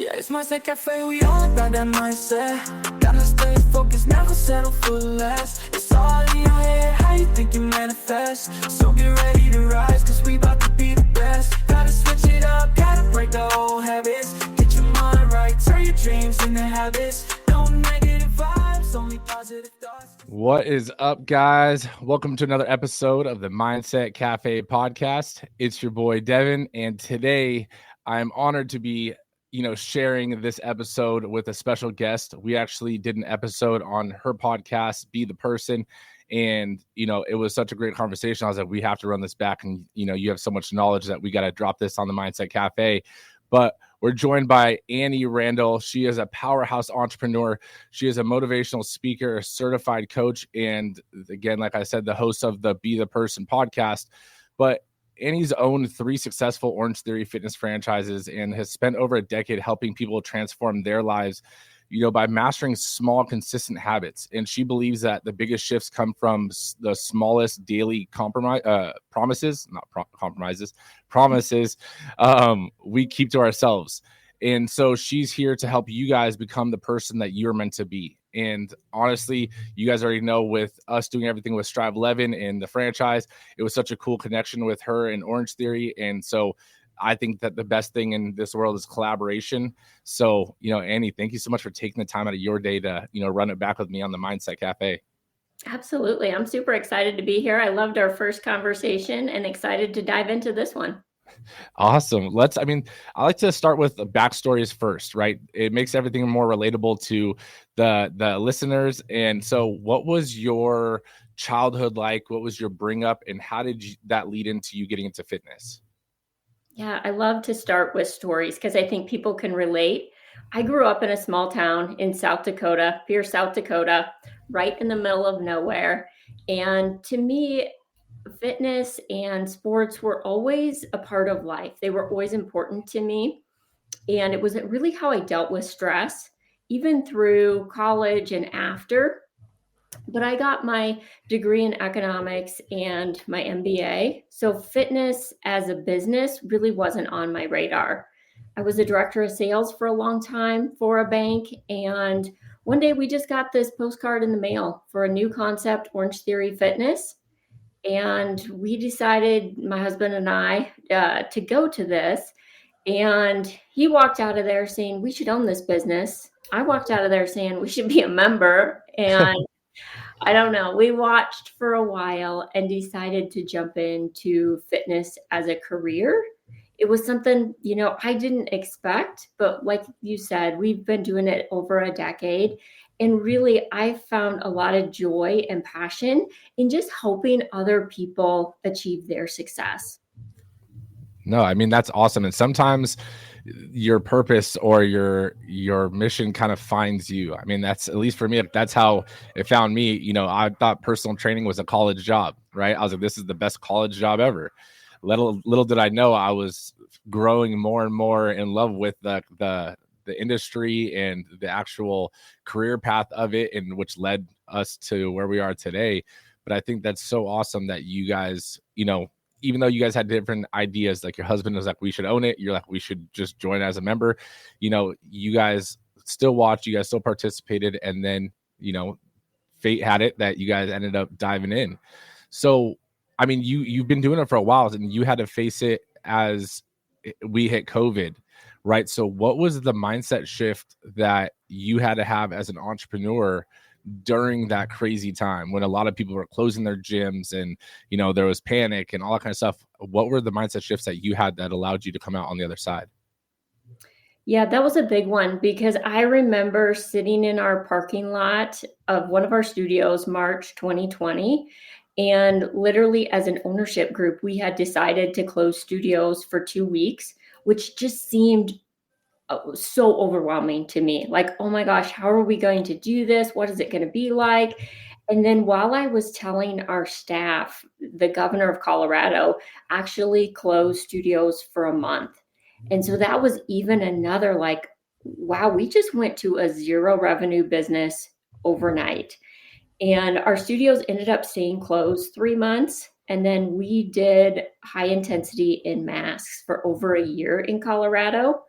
Yeah, it's mindset cafe, we all about that mindset. Gotta stay focused, never settle for less. It's all in your head, how you think you manifest. So get ready to rise, cause we about to be the best. Gotta switch it up, gotta break the old habits. Get your mind right, turn your dreams into habits. No negative vibes, only positive thoughts. What is up, guys? Welcome to another episode of the Mindset Cafe podcast. It's your boy Devin, and today I'm honored to be sharing this episode with a special guest. We actually did an episode on her podcast, Be the Person. And, it was such a great conversation. I was like, we have to run this back. And, you have so much knowledge that we got to drop this on the Mindset Cafe. But we're joined by Randall. She is a powerhouse entrepreneur. She is a motivational speaker, a certified coach. And again, like I said, the host of the Be the Person podcast. But Annie's owned 3 successful Orange Theory fitness franchises and has spent over a decade helping people transform their lives, by mastering small, consistent habits. And she believes that the biggest shifts come from the smallest daily promises we keep to ourselves. And so she's here to help you guys become the person that you're meant to be. And honestly, you guys already know, with us doing everything with Strive 11 and the franchise, it was such a cool connection with her and Orange Theory. And so I think that the best thing in this world is collaboration. So, Annie, thank you so much for taking the time out of your day to, run it back with me on the Mindset Cafe. Absolutely. I'm super excited to be here. I loved our first conversation and excited to dive into this one. Awesome. I like to start with the backstories first, right? It makes everything more relatable to the listeners. And so what was your childhood like? What was your bring up, and how did that lead into you getting into fitness? Yeah, I love to start with stories because I think people can relate. I grew up in a small town in South Dakota, Pierce, South Dakota, right in the middle of nowhere. And to me, fitness and sports were always a part of life. They were always important to me. And it was really how I dealt with stress, even through college and after. But I got my degree in economics and my MBA. So fitness as a business really wasn't on my radar. I was a director of sales for a long time for a bank. And one day we just got this postcard in the mail for a new concept, Orange Theory Fitness. And we decided, my husband and I, to go to this. And he walked out of there saying, we should own this business. I walked out of there saying, we should be a member. And I don't know, we watched for a while and decided to jump into fitness as a career. It was something, I didn't expect, but like you said, we've been doing it over a decade. And really, I found a lot of joy and passion in just helping other people achieve their success. No, that's awesome. And sometimes your purpose or your mission kind of finds you. That's, at least for me, that's how it found me. I thought personal training was a college job, right? I was like, this is the best college job ever. Little did I know I was growing more and more in love with the industry and the actual career path of it, and which led us to where we are today. But I think that's so awesome that you guys, even though you guys had different ideas, like your husband was like, we should own it. You're like, we should just join as a member. You guys still watched, you guys still participated. And then, fate had it that you guys ended up diving in. So, you've been doing it for a while, and you had to face it as we hit COVID, right? So what was the mindset shift that you had to have as an entrepreneur during that crazy time when a lot of people were closing their gyms and, there was panic and all that kind of stuff? What were the mindset shifts that you had that allowed you to come out on the other side? Yeah, that was a big one, because I remember sitting in our parking lot of one of our studios, March 2020. And literally, as an ownership group, we had decided to close studios for 2 weeks, which just seemed so overwhelming to me. Like, oh my gosh, how are we going to do this? What is it going to be like? And then while I was telling our staff, the governor of Colorado actually closed studios for a month. And so that was even another like, wow, we just went to a zero revenue business overnight. And our studios ended up staying closed 3 months. And then we did high intensity in masks for over a year in Colorado.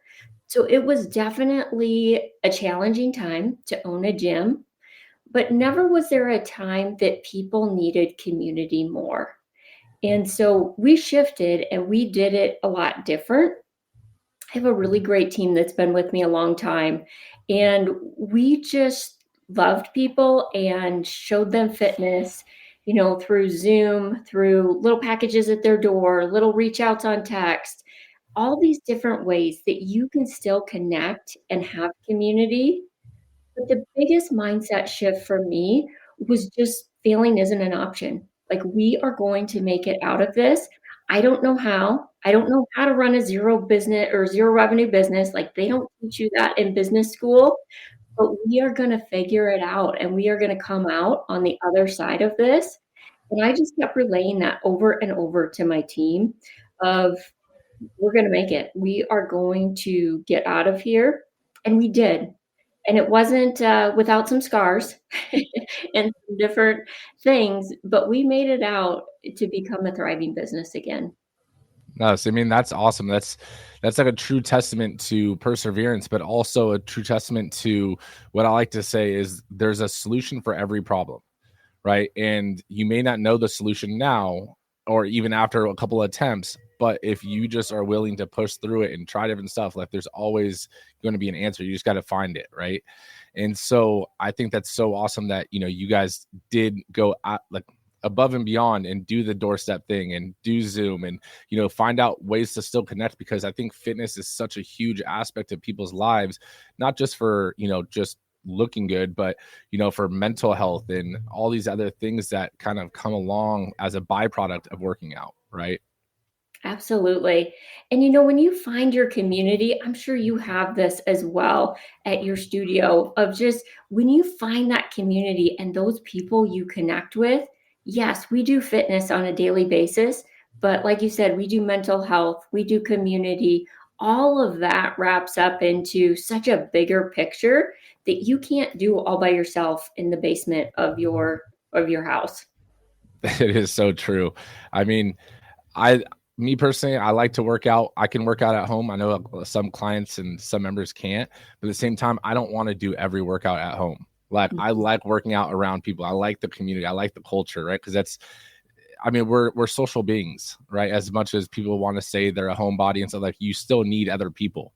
So it was definitely a challenging time to own a gym, but never was there a time that people needed community more. And so we shifted and we did it a lot different. I have a really great team that's been with me a long time, and we just loved people and showed them fitness, through Zoom, through little packages at their door, little reach outs on text, all these different ways that you can still connect and have community. But the biggest mindset shift for me was just failing isn't an option. Like, we are going to make it out of this. I don't know how. I don't know how to run a zero business or zero revenue business. Like, they don't teach you that in business school, but we are going to figure it out and we are going to come out on the other side of this. And I just kept relaying that over and over to my team of, we're going to make it. We are going to get out of here. And we did. And it wasn't without some scars and some different things, but we made it out to become a thriving business again. No, so I mean, that's awesome. That's like a true testament to perseverance, but also a true testament to what I like to say is there's a solution for every problem, right? And you may not know the solution now or even after a couple of attempts, but if you just are willing to push through it and try different stuff, like there's always going to be an answer. You just got to find it, right? And so I think that's so awesome that, you guys did go out, like above and beyond and do the doorstep thing and do Zoom and, find out ways to still connect, because I think fitness is such a huge aspect of people's lives, not just for, just looking good, but, for mental health and all these other things that kind of come along as a byproduct of working out. Right. Absolutely. And when you find your community, I'm sure you have this as well at your studio, of just when you find that community and those people you connect with. Yes, we do fitness on a daily basis, but like you said, we do mental health, we do community. All of that wraps up into such a bigger picture that you can't do all by yourself in the basement of your house. It is so true. I mean, me personally, I like to work out. I can work out at home. I know some clients and some members can't, but at the same time, I don't want to do every workout at home. Like, I like working out around people. I like the community. I like the culture, right? Because we're social beings, right? As much as people want to say they're a homebody and stuff, like, you still need other people.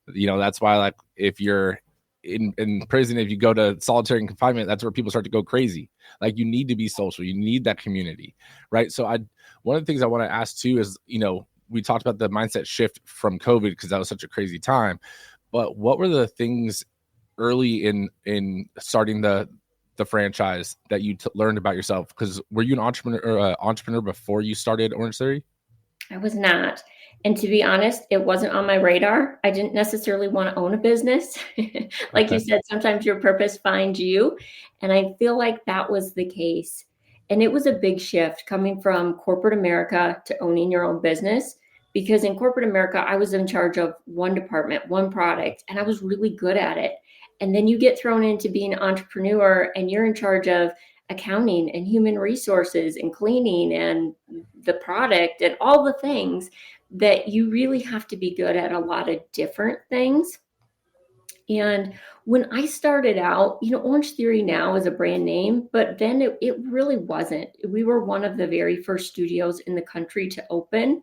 That's why, like, if you're in prison, if you go to solitary confinement, that's where people start to go crazy. Like, you need to be social. You need that community, right? So one of the things I want to ask too is, we talked about the mindset shift from COVID because that was such a crazy time, but what were the things early in starting the franchise that you learned about yourself? Because were you an entrepreneur before you started Orange Theory? I was not. And to be honest, it wasn't on my radar. I didn't necessarily want to own a business. Like you said, sometimes your purpose finds you. And I feel like that was the case. And it was a big shift coming from corporate America to owning your own business. Because in corporate America, I was in charge of one department, one product, and I was really good at it. And then you get thrown into being an entrepreneur and you're in charge of accounting and human resources and cleaning and the product and all the things that you really have to be good at a lot of different things. And when I started out, Orange Theory now is a brand name, but then it really wasn't. We were one of the very first studios in the country to open.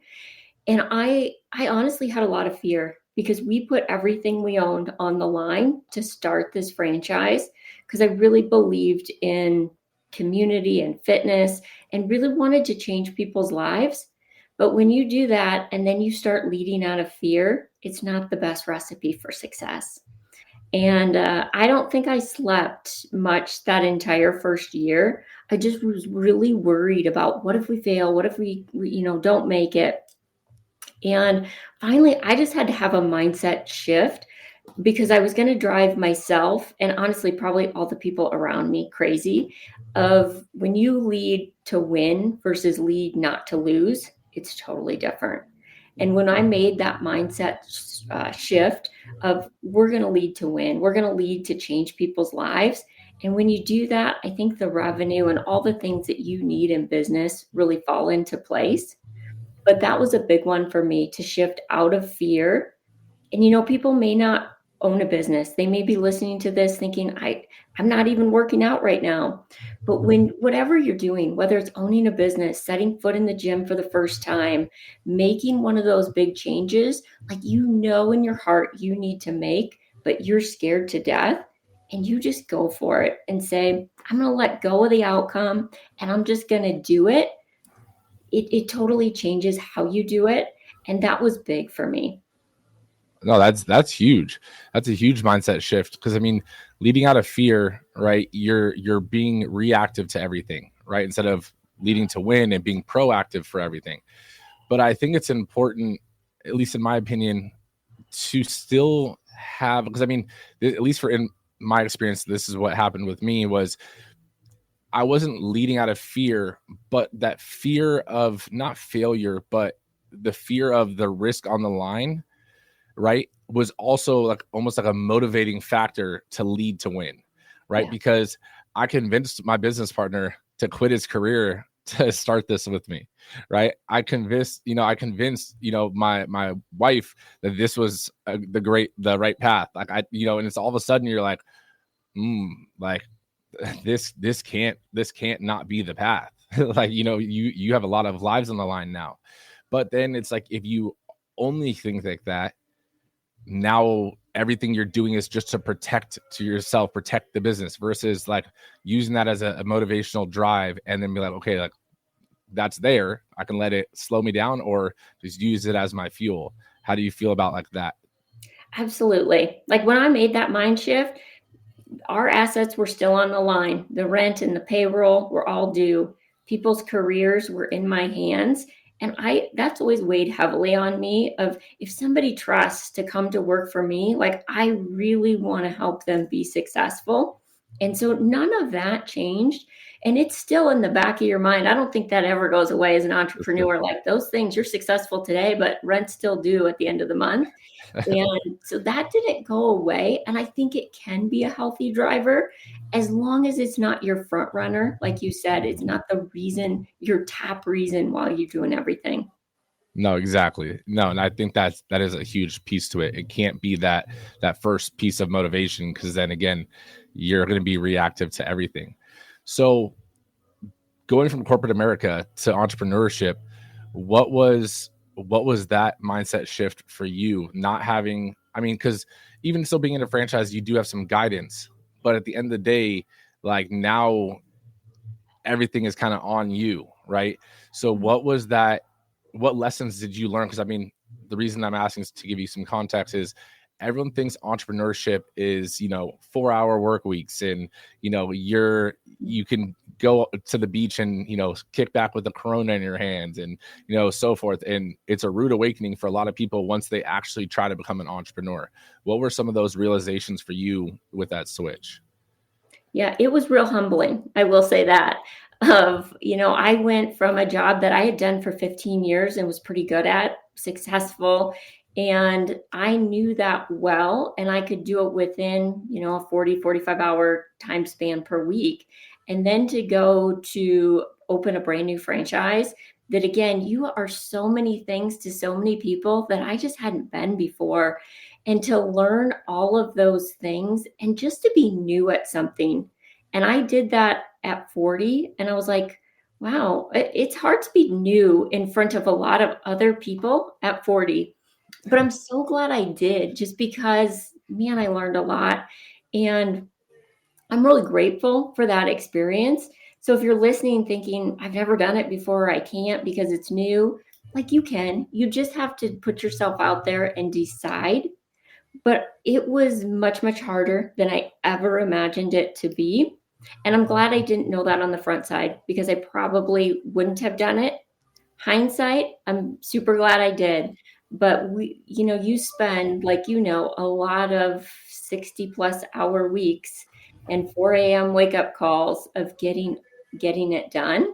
And I honestly had a lot of fear because we put everything we owned on the line to start this franchise, because I really believed in community and fitness and really wanted to change people's lives. But when you do that and then you start leading out of fear, it's not the best recipe for success. And I don't think I slept much that entire first year. I just was really worried about, what if we fail? What if we don't make it? And finally, I just had to have a mindset shift, because I was going to drive myself and honestly probably all the people around me crazy, of when you lead to win versus lead not to lose, it's totally different. And when I made that mindset shift of, we're going to lead to win, we're going to lead to change people's lives. And when you do that, I think the revenue and all the things that you need in business really fall into place. But that was a big one for me, to shift out of fear And, people may not own a business. They may be listening to this thinking, I'm not even working out right now. But whatever you're doing, whether it's owning a business, setting foot in the gym for the first time, making one of those big changes, like in your heart you need to make, but you're scared to death, and you just go for it and say, I'm going to let go of the outcome and I'm just going to do it. It totally changes how you do it. And that was big for me. No, that's huge. That's a huge mindset shift, because I mean, leading out of fear, right? You're being reactive to everything, right? Instead of leading to win and being proactive for everything. But I think it's important, at least in my opinion, to still have, because I mean, at least in my experience, this is what happened with me, was I wasn't leading out of fear, but that fear of not failure, but the fear of the risk on the line, right, was also like almost like a motivating factor to lead to win, right? Yeah. Because I convinced my business partner to quit his career to start this with me, right? I convinced my wife that this was the right path. Like and it's all of a sudden you're like, like this can't not be the path. Like, you have a lot of lives on the line now. But then it's like, if you only think like that, now everything you're doing is just to protect the business, versus like using that as a motivational drive, and then be like, okay, like that's there, I can let it slow me down, or just use it as my fuel. How do you feel about like that? Absolutely. Like when I made that mind shift, our assets were still on the line. The rent and the payroll were all due. People's careers were in my hands. And that's always weighed heavily on me, of if somebody trusts to come to work for me, like I really want to help them be successful. And so none of that changed. And it's still in the back of your mind. I don't think that ever goes away as an entrepreneur. Like those things, you're successful today, but rent's still due at the end of the month. And so that didn't go away. And I think it can be a healthy driver, as long as it's not your front runner. Like you said, it's not your top reason while you're doing everything. No, exactly. No. And I think that is a huge piece to it. It can't be that first piece of motivation, because then again, you're going to be reactive to everything. So going from corporate America to entrepreneurship, what was that mindset shift for you? Not having, I mean, because even still being in a franchise, you do have some guidance, but at the end of the day, like now everything is kind of on you, right? So what lessons did you learn? Because I mean, the reason I'm asking is to give you some context is everyone thinks entrepreneurship is, 4-hour work weeks, and, you can go to the beach and, kick back with the Corona in your hands, and, so forth. And it's a rude awakening for a lot of people once they actually try to become an entrepreneur. What were some of those realizations for you with that switch? Yeah, it was real humbling. I will say that. I went from a job that I had done for 15 years and was pretty good at, successful. And I knew that well, and I could do it within, a 45-hour time span per week. And then to go to open a brand new franchise that, again, you are so many things to so many people that I just hadn't been before. And to learn all of those things and just to be new at something. And I did that at 40. And I was like, wow, it's hard to be new in front of a lot of other people at 40. But I'm so glad I did, just because, man, I learned a lot. And I'm really grateful for that experience. So if you're listening thinking, I've never done it before, I can't because it's new, like you can. You just have to put yourself out there and decide. But it was much, much harder than I ever imagined it to be. And I'm glad I didn't know that on the front side, because I probably wouldn't have done it. Hindsight, I'm super glad I did. But you spend, like, a lot of 60+ hour weeks and 4 a.m. wake up calls of getting it done.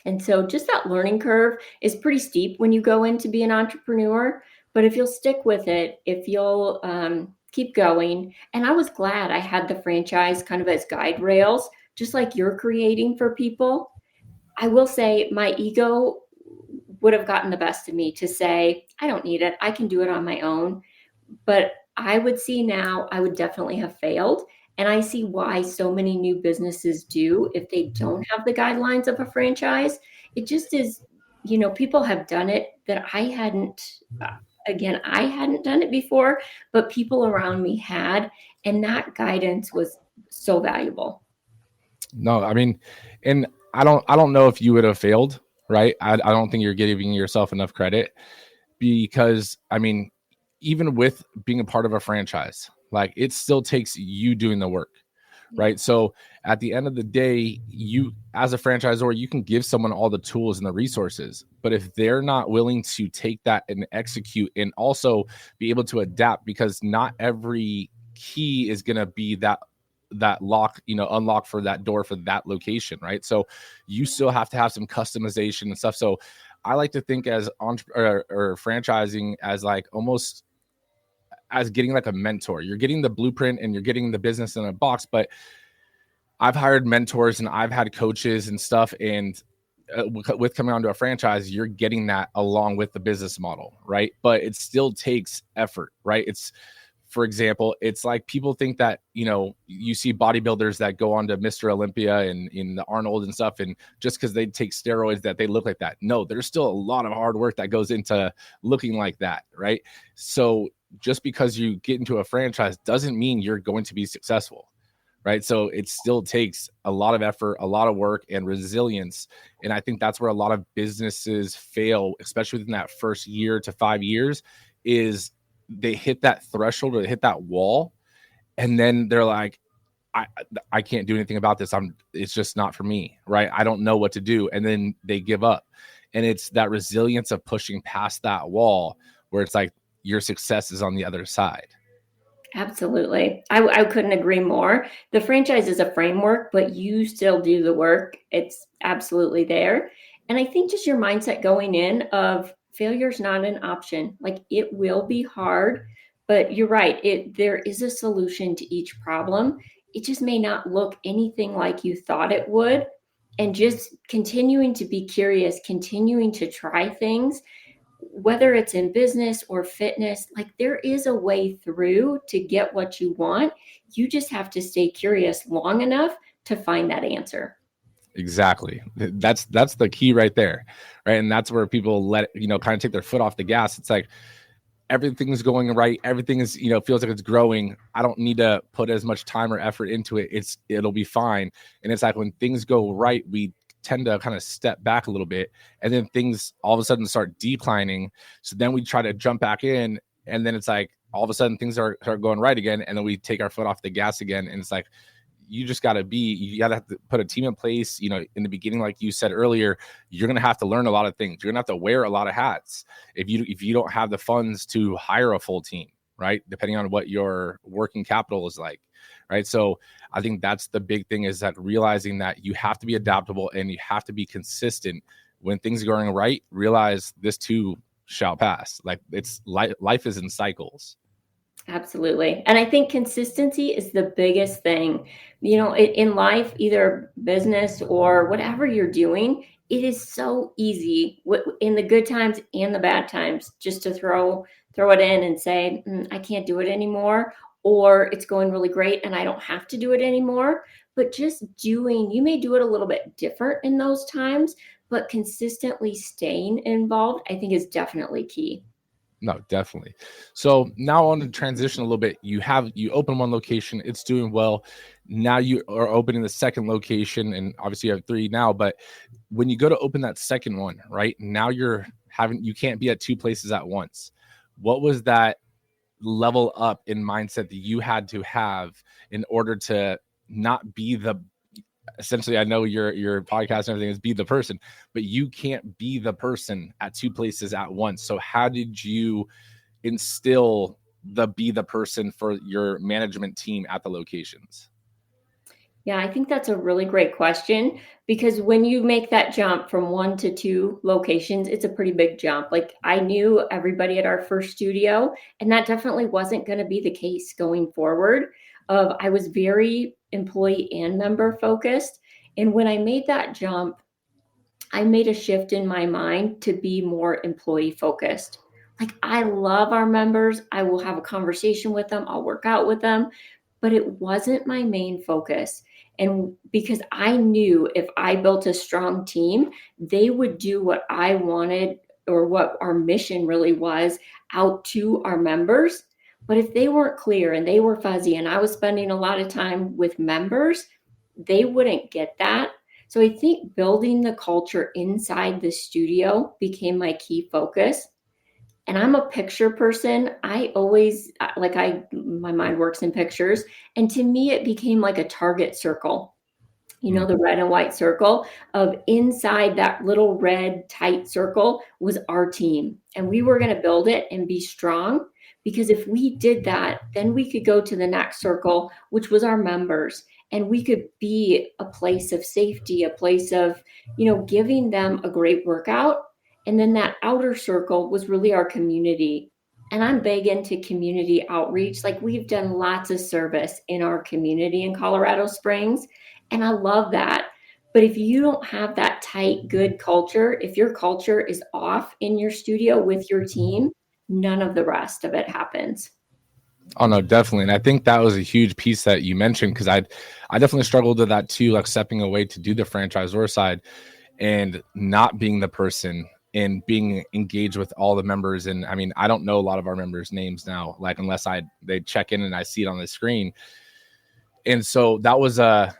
And so just that learning curve is pretty steep when you go in to be an entrepreneur. But if you'll stick with it, if you'll keep going, and I was glad I had the franchise kind of as guide rails, just like you're creating for people. I will say my ego would have gotten the best of me to say, I don't need it. I can do it on my own. But I would see now, I would definitely have failed. And I see why so many new businesses do if they don't have the guidelines of a franchise. It just is, people have done it that I hadn't. Again, I hadn't done it before, but people around me had. And that guidance was so valuable. No, I mean, and I don't know if you would have failed, right? I don't think you're giving yourself enough credit because, I mean, even with being a part of a franchise, like it still takes you doing the work, right? So at the end of the day, you as a franchisor, you can give someone all the tools and the resources, but if they're not willing to take that and execute and also be able to adapt, because not every key is going to be that lock, unlock for that door for that location, right? So you still have to have some customization and stuff. So I like to think as or franchising as like almost as getting like a mentor. You're getting the blueprint and you're getting the business in a box, but I've hired mentors and I've had coaches and stuff, and with coming onto a franchise, you're getting that along with the business model, right? But it still takes effort, right? For example, it's like people think that, you see bodybuilders that go on to Mr. Olympia and in the Arnold and stuff, and just because they take steroids that they look like that. No, there's still a lot of hard work that goes into looking like that, right? So just because you get into a franchise doesn't mean you're going to be successful, right? So it still takes a lot of effort, a lot of work, and resilience. And I think that's where a lot of businesses fail, especially within that first year to 5 years, is they hit that threshold or they hit that wall, and then they're like, I can't do anything about this. It's just not for me, right? I don't know what to do. And then they give up. And it's that resilience of pushing past that wall where it's like your success is on the other side. Absolutely. I couldn't agree more. The franchise is a framework, but you still do the work. It's absolutely there. And I think just your mindset going in of failure is not an option. Like it will be hard, but you're right. There is a solution to each problem. It just may not look anything like you thought it would. And just continuing to be curious, continuing to try things, whether it's in business or fitness, like there is a way through to get what you want. You just have to stay curious long enough to find that answer. Exactly. That's the key right there. Right. And that's where people kind of take their foot off the gas. It's like everything's going right. Everything is, feels like it's growing. I don't need to put as much time or effort into it. It'll be fine. And it's like when things go right, we tend to kind of step back a little bit, and then things all of a sudden start declining. So then we try to jump back in, and then it's like all of a sudden things are going right again, and then we take our foot off the gas again. And it's like you got to have to put a team in place. In the beginning, like you said earlier, you're going to have to learn a lot of things. You're going to have to wear a lot of hats if you don't have the funds to hire a full team, right? Depending on what your working capital is like. Right. So I think that's the big thing, is that realizing that you have to be adaptable and you have to be consistent. When things are going right, realize this too shall pass. Like it's life is in cycles. Absolutely. And I think consistency is the biggest thing. In life, either business or whatever you're doing, it is so easy in the good times and the bad times just to throw it in and say, I can't do it anymore, or it's going really great and I don't have to do it anymore. But just you may do it a little bit different in those times, but consistently staying involved, I think, is definitely key. No, definitely. So now on to transition a little bit. You open one location, it's doing well. Now you are opening the second location, and obviously you have 3 now, but when you go to open that second one, right? Now you can't be at 2 places at once. What was that level up in mindset that you had to have in order to not be essentially, I know your podcast and everything is be the person, but you can't be the person at 2 places at once. So how did you instill be the person for your management team at the locations? Yeah, I think that's a really great question, because when you make that jump from 1 to 2 locations, it's a pretty big jump. Like I knew everybody at our first studio, and that definitely wasn't going to be the case going forward. I was very employee and member focused. And when I made that jump, I made a shift in my mind to be more employee focused. Like, I love our members. I will have a conversation with them. I'll work out with them, but it wasn't my main focus. And because I knew if I built a strong team, they would do what I wanted or what our mission really was out to our members. But if they weren't clear and they were fuzzy and I was spending a lot of time with members, they wouldn't get that. So I think building the culture inside the studio became my key focus. And I'm a picture person. I always my mind works in pictures. And to me, it became like a target circle, the red and white circle of inside that little red tight circle was our team. And we were going to build it and be strong, because if we did that, then we could go to the next circle, which was our members. And we could be a place of safety, a place of, giving them a great workout. And then that outer circle was really our community. And I'm big into community outreach. Like, we've done lots of service in our community in Colorado Springs. And I love that. But if you don't have that tight, good culture, if your culture is off in your studio with your team, none of the rest of it happens. Oh no, definitely. And I think that was a huge piece that you mentioned, because I definitely struggled with that too, like stepping away to do the franchisor side and not being the person and being engaged with all the members. And I mean, I don't know a lot of our members' names now, like unless they check in and I see it on the screen. And so that was a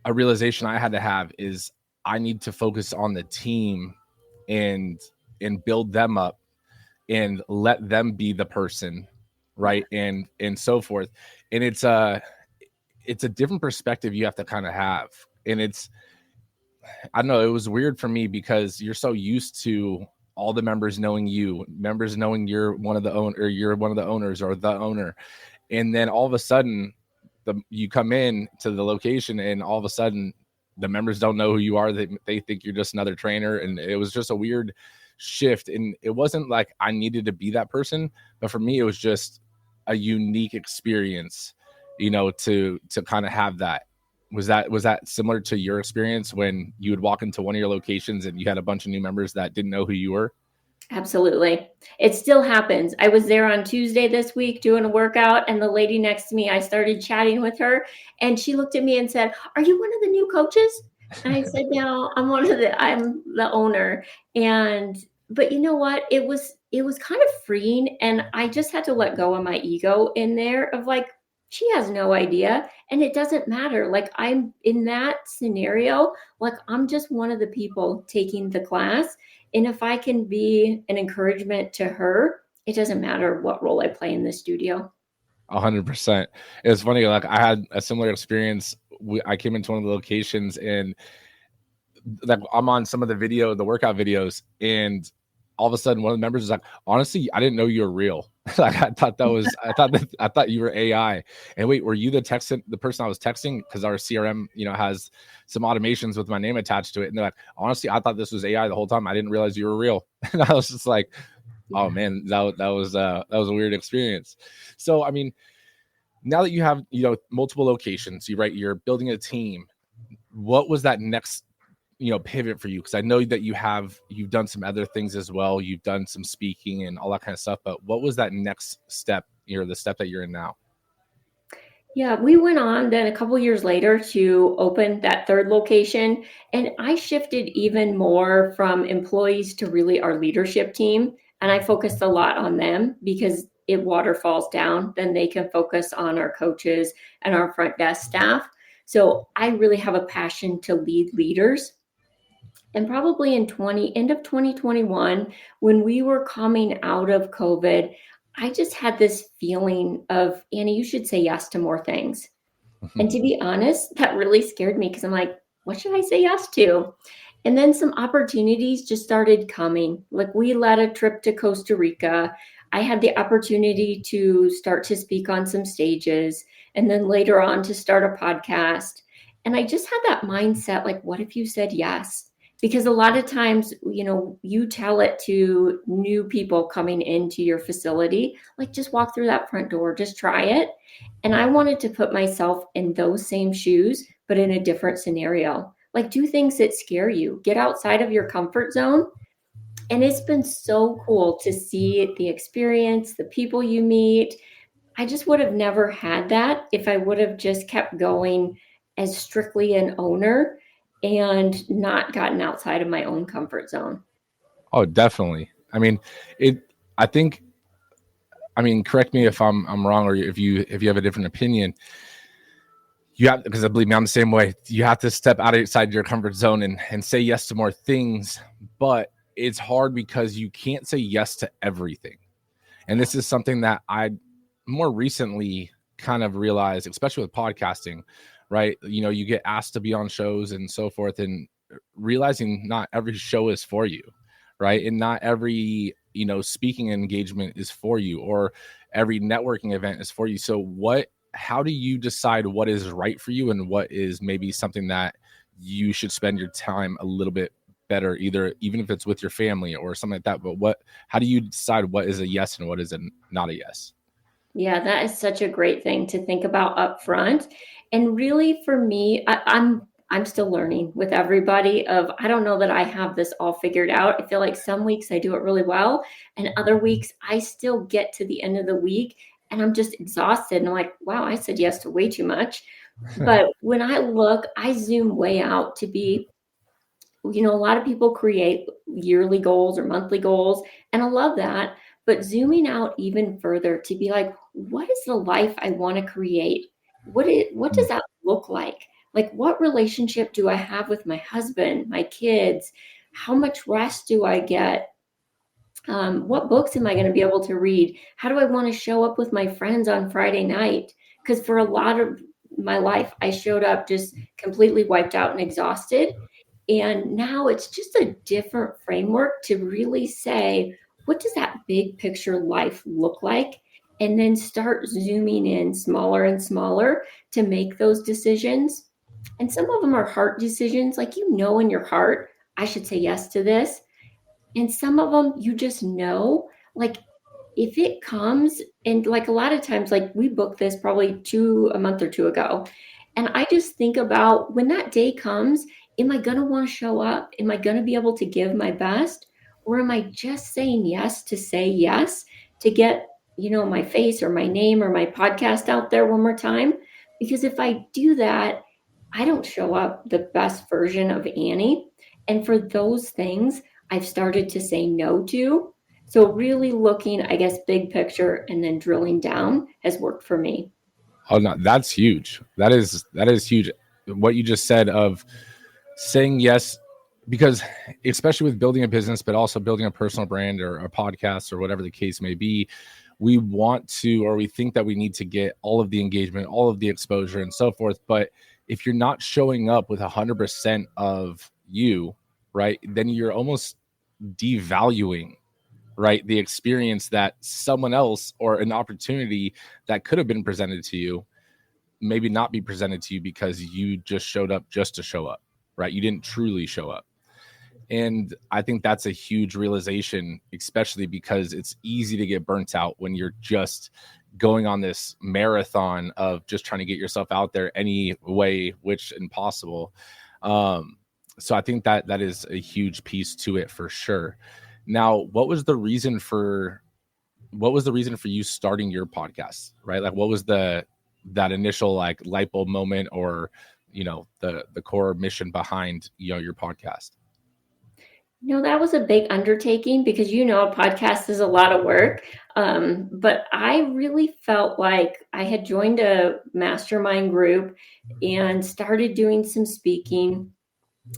realization I had to have, is I need to focus on the team and build them up and let them be the person, right? And so forth. And it's a different perspective you have to kind of have. And I don't know, it was weird for me because you're so used to all the members knowing you, members knowing you're one of the owners or the owner. And then all of a sudden you come in to the location and all of a sudden the members don't know who you are. They think you're just another trainer. And it was just a weird shift. And it wasn't like I needed to be that person, but for me, it was just a unique experience, to kind of have that. Was that similar to your experience when you would walk into one of your locations and you had a bunch of new members that didn't know who you were? Absolutely. It still happens. I was there on Tuesday this week doing a workout, and the lady next to me, I started chatting with her, and she looked at me and said, "Are you one of the new coaches?" And I said, "No, I'm the owner." But you know what? It was kind of freeing, and I just had to let go of my ego in there of like, she has no idea, and it doesn't matter. Like, I'm in that scenario, like I'm just one of the people taking the class. And if I can be an encouragement to her, it doesn't matter what role I play in the studio. 100%. It's funny. Like, I had a similar experience. I came into one of the locations and like I'm on some of the workout videos, and all of a sudden one of the members is like, "Honestly, I didn't know you were real." Like, I thought you were AI. And wait, were you the person I was texting? Because our CRM, has some automations with my name attached to it. And they're like, "Honestly, I thought this was AI the whole time. I didn't realize you were real." And I was just like, "Oh man, that was a weird experience." So, I mean, now that you have, multiple locations, you're building a team. What was that next pivot for you? Because I know that you've done some other things as well. You've done some speaking and all that kind of stuff, but what was that next step, the step that you're in now? Yeah, we went on then a couple years later to open that third location, and I shifted even more from employees to really our leadership team, and I focused a lot on them because it waterfalls down, then they can focus on our coaches and our front desk staff. So I really have a passion to lead leaders. And probably in end of 2021, when we were coming out of COVID, I just had this feeling of, "Annie, you should say yes to more things." And to be honest, that really scared me because I'm like, what should I say yes to? And then some opportunities just started coming. Like, we led a trip to Costa Rica. I had the opportunity to start to speak on some stages, and then later on to start a podcast. And I just had that mindset, like, what if you said yes? Because a lot of times, you tell it to new people coming into your facility, like, just walk through that front door, just try it. And I wanted to put myself in those same shoes, but in a different scenario. Like, do things that scare you, get outside of your comfort zone. And it's been so cool to see the experience, the people you meet. I just would have never had that if I would have just kept going as strictly an owner and not gotten outside of my own comfort zone. Oh, definitely. I mean, it. I think. I mean, correct me if I'm wrong, or if you have a different opinion. You have, because I believe me, I'm the same way. You have to step outside your comfort zone and say yes to more things, but it's hard because you can't say yes to everything. And this is something that I more recently kind of realized, especially with podcasting, right? You know, you get asked to be on shows and so forth, and realizing not every show is for you, right? And not every, you know, speaking engagement is for you, or every networking event is for you. So how do you decide what is right for you and what is maybe something that you should spend your time a little bit better, even if it's with your family or something like that? But how do you decide what is a yes and what is not a yes? Yeah, that is such a great thing to think about up front. And really for me, I'm still learning with everybody. I don't know that I have this all figured out. I feel like some weeks I do it really well, and other weeks I still get to the end of the week and I'm just exhausted. And I'm like, wow, I said yes to way too much. But when I zoom way out to be, a lot of people create yearly goals or monthly goals, and I love that. But zooming out even further to be like, what is the life I want to create? What does that look like? Like, what relationship do I have with my husband, my kids? How much rest do I get? What books am I going to be able to read? How do I want to show up with my friends on Friday night? Because for a lot of my life, I showed up just completely wiped out and exhausted. And now it's just a different framework to really say, what does that big picture life look like? And then start zooming in smaller and smaller to make those decisions. And some of them are heart decisions, like, in your heart, I should say yes to this. And some of them you just know, like, if it comes, and like a lot of times, like we booked this probably a month or two ago. And I just think about when that day comes, am I going to want to show up? Am I going to be able to give my best? Or am I just saying yes to say yes to get, my face or my name or my podcast out there one more time? Because if I do that, I don't show up the best version of Annie. And for those things, I've started to say no to. So really looking, I guess, big picture and then drilling down has worked for me. Oh no, that's huge. That is huge. What you just said of saying yes, because especially with building a business, but also building a personal brand or a podcast or whatever the case may be, we want to, or we think that we need to get all of the engagement, all of the exposure and so forth. But if you're not showing up with 100% of you, right, then you're almost devaluing, right, the experience that someone else or an opportunity that could have been presented to you maybe not be presented to you because you just showed up just to show up, right? You didn't truly show up. And I think that's a huge realization, especially because it's easy to get burnt out when you're just going on this marathon of just trying to get yourself out there any way which impossible. So I think that is a huge piece to it for sure. Now, what was the reason for you starting your podcast, right? Like, what was that initial like light bulb moment, or the core mission behind your podcast? That was a big undertaking because, a podcast is a lot of work. But I really felt like I had joined a mastermind group and started doing some speaking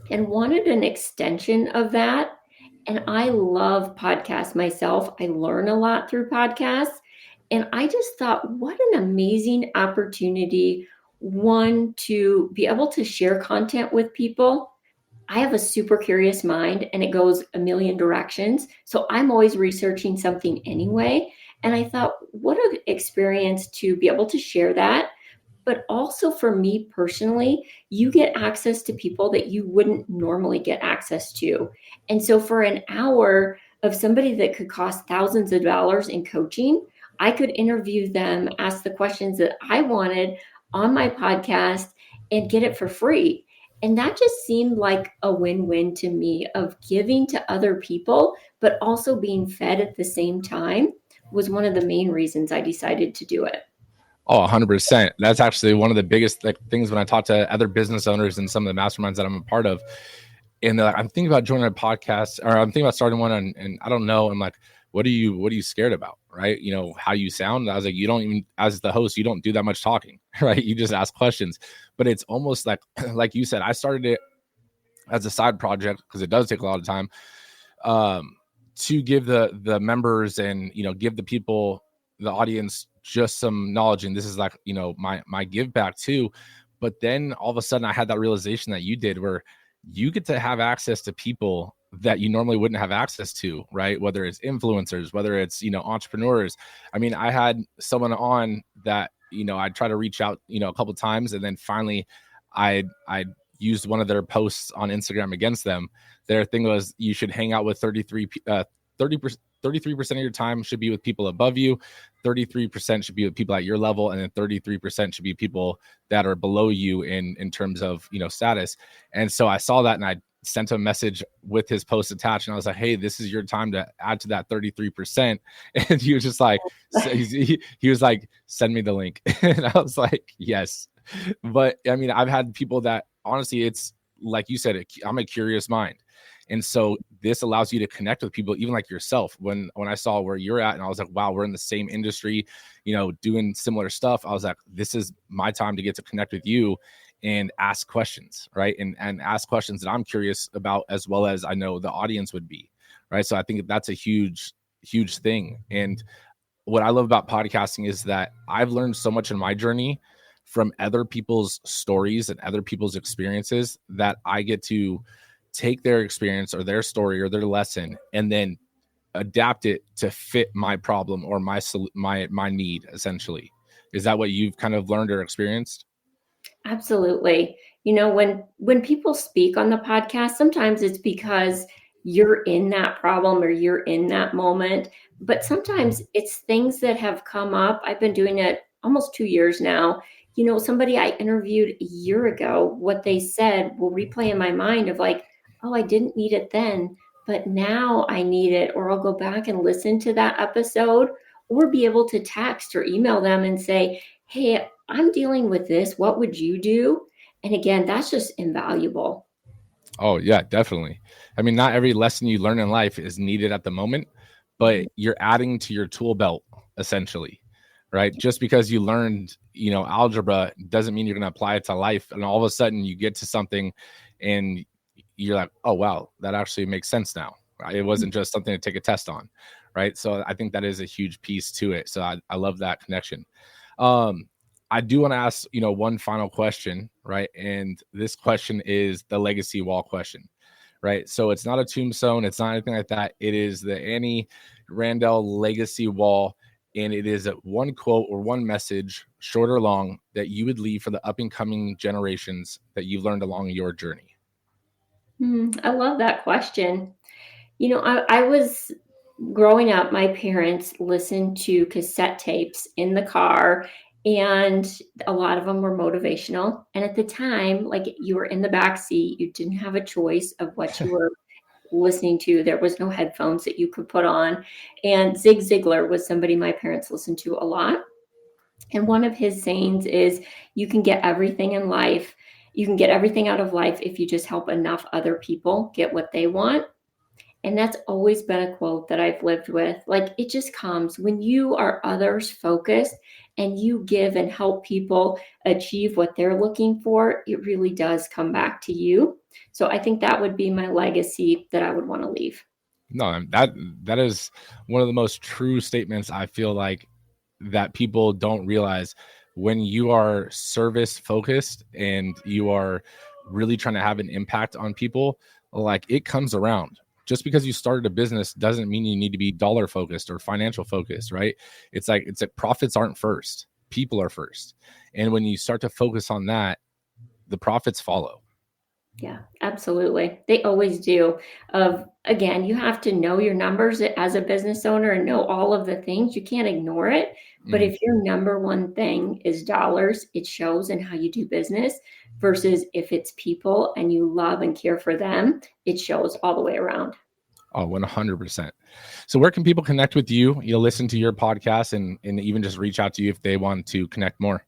and wanted an extension of that. And I love podcasts myself. I learn a lot through podcasts. And I just thought, what an amazing opportunity, one, to be able to share content with people. I have a super curious mind and it goes a million directions. So I'm always researching something anyway. And I thought, what an experience to be able to share that. But also for me personally, you get access to people that you wouldn't normally get access to. And so for an hour of somebody that could cost thousands of dollars in coaching, I could interview them, ask the questions that I wanted on my podcast, and get it for free. And that just seemed like a win-win to me of giving to other people, but also being fed at the same time was one of the main reasons I decided to do it. Oh, 100%. That's actually one of the biggest things when I talk to other business owners and some of the masterminds that I'm a part of. And they're like, I'm thinking about joining a podcast, or I'm thinking about starting one, and I don't know. I'm like, what are you scared about? Right? You know, how you sound. I was like, you don't even, as the host, you don't do that much talking, right? You just ask questions. But it's almost like you said, I started it as a side project because it does take a lot of time, to give the members and, you know, give the people, the audience, just some knowledge. And this is like, you know, my give back too. But then all of a sudden I had that realization that you did, where you get to have access to people that you normally wouldn't have access to, right? Whether it's influencers, whether it's, you know, entrepreneurs. I mean, I had someone on that, you know, I tried to reach out, you know, a couple of times, and then finally I used one of their posts on Instagram against them. Their thing was, you should hang out with 33% of your time should be with people above you, 33% should be with people at your level, and then 33% should be people that are below you in terms of, you know, status. And so I saw that, and I sent a message with his post attached, and I was like, hey, this is your time to add to that 33%. And he was just like, he was like, send me the link. And I was like, yes. But I mean, I've had people that, honestly, it's like you said, I'm a curious mind. And so this allows you to connect with people, even like yourself. When I saw where you're at, and I was like, wow, we're in the same industry, you know, doing similar stuff. I was like, this is my time to get to connect with you and ask questions, right? And ask questions that I'm curious about, as well as I know the audience would be, right? So I think that's a huge, huge thing. And what I love about podcasting is that I've learned so much in my journey from other people's stories and other people's experiences, that I get to take their experience or their story or their lesson and then adapt it to fit my problem or my need, essentially. Is that what you've kind of learned or experienced? Absolutely. You know, when people speak on the podcast, sometimes it's because you're in that problem or you're in that moment, but sometimes it's things that have come up. I've been doing it almost 2 years now. You know, somebody I interviewed a year ago, what they said will replay in my mind of like, oh, I didn't need it then, but now I need it. Or I'll go back and listen to that episode, or be able to text or email them and say, hey, I'm dealing with this. What would you do? And again, that's just invaluable. Oh, yeah, definitely. I mean, not every lesson you learn in life is needed at the moment, but you're adding to your tool belt, essentially, right? Just because you learned, you know, algebra doesn't mean you're going to apply it to life. And all of a sudden you get to something and you're like, oh, wow, that actually makes sense now. Right? It wasn't just something to take a test on, right? So I think that is a huge piece to it. So I love that connection. I do want to ask, you know, one final question, right? And this question is the legacy wall question, right? So it's not a tombstone. It's not anything like that. It is the Annie Randall legacy wall. And it is one quote or one message, short or long, that you would leave for the up and coming generations that you've learned along your journey. I love that question. You know, I was growing up, my parents listened to cassette tapes in the car, and a lot of them were motivational. And at the time, like, you were in the back seat, you didn't have a choice of what you were listening to. There was no headphones that you could put on. And Zig Ziglar was somebody my parents listened to a lot. And one of his sayings is, you can get everything in life. You can get everything out of life if you just help enough other people get what they want. And that's always been a quote that I've lived with. Like, it just comes when you are others focused and you give and help people achieve what they're looking for, it really does come back to you. So I think that would be my legacy that I would want to leave. No, that is one of the most true statements, I feel like, that people don't realize. When you are service focused and you are really trying to have an impact on people, like, it comes around. Just because you started a business doesn't mean you need to be dollar focused or financial focused, right? It's like profits aren't first, people are first. And when you start to focus on that, the profits follow. Yeah, absolutely. They always do. Again, you have to know your numbers as a business owner and know all of the things. You can't ignore it. But Mhm. if your number one thing is dollars, it shows in how you do business versus if it's people and you love and care for them, it shows all the way around. Oh, 100%. So where can people connect with you? You'll listen to your podcast and even just reach out to you if they want to connect more.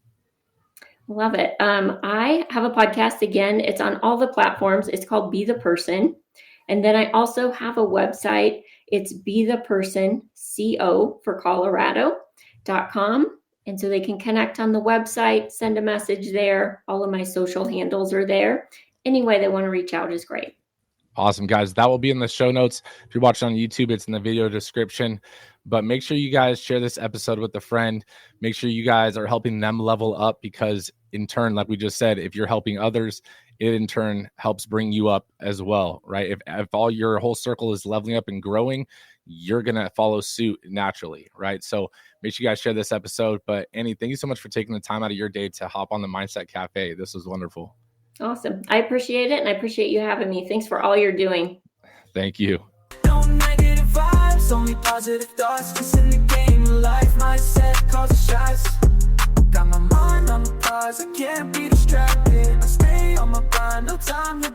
Love it. I have a podcast again. It's on all the platforms. It's called Be the Person. And then I also have a website. It's Be the Person, CO for Colorado.com. And so they can connect on the website, send a message there. All of my social handles are there. Any way they want to reach out is great. Awesome, guys. That will be in the show notes. If you're watching on YouTube, it's in the video description. But make sure you guys share this episode with a friend. Make sure you guys are helping them level up, because in turn, like we just said, if you're helping others, it in turn helps bring you up as well, right? If all your whole circle is leveling up and growing, you're going to follow suit naturally, right? So make sure you guys share this episode. But Annie, thank you so much for taking the time out of your day to hop on the Mindset Cafe. This was wonderful. Awesome. I appreciate it. And I appreciate you having me. Thanks for all you're doing. Thank you. No negative vibes, only positive thoughts. Just in the game of life, mindset causes shots. Got my mind on the prize, I can't be distracted. I stay on my grind, no time to